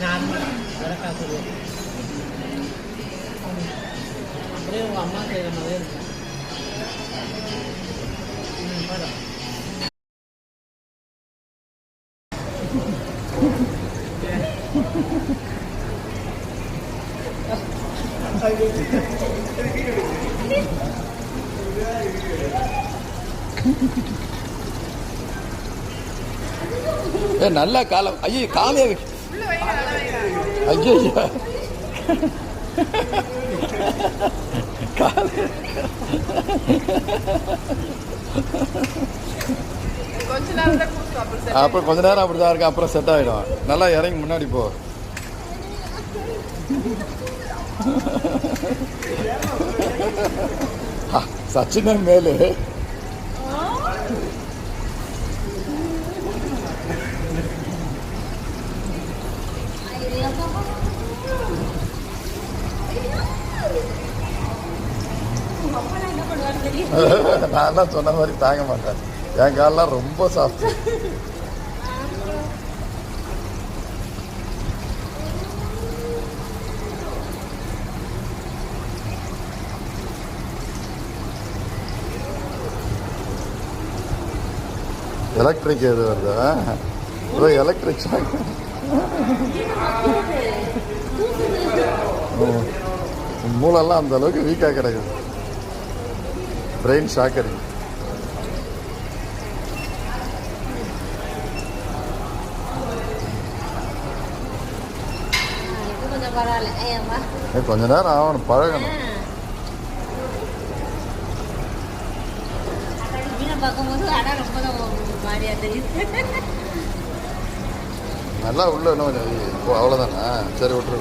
நார்மலாக வரக்காய் பொரியல் அப்படியே உங்கள் அம்மா செய்கிற மாதிரியே இருக்கும். மேடம் நல்ல காலம். ஐயோ காலையே ஐயோ அப்புறம் கொஞ்ச நேரம் அப்படிதான் இருக்கு. அப்புறம் செட் ஆகிடும். நல்லா இறங்கி முன்னாடி போ. சச்சினா மேலு நான் தான் சொன்ன மாதிரி தாங்க மாட்டேன். என் காலெல்லாம் ரொம்ப சாஃப்ட். எலக்ட்ரிக் எது வருதா? ஏதோ எலக்ட்ரிக் ஷாக். மூளைலாம் அந்த அளவுக்கு வீக்காக கிடக்குது. பிரெயின் ஷாக் அடிக்கும். கொஞ்ச நேரம் ஆகணும், பழகணும். நல்லா உள்ள இன்னும் கொஞ்சம் அவ்வளோதானே. சரி விட்டுரு.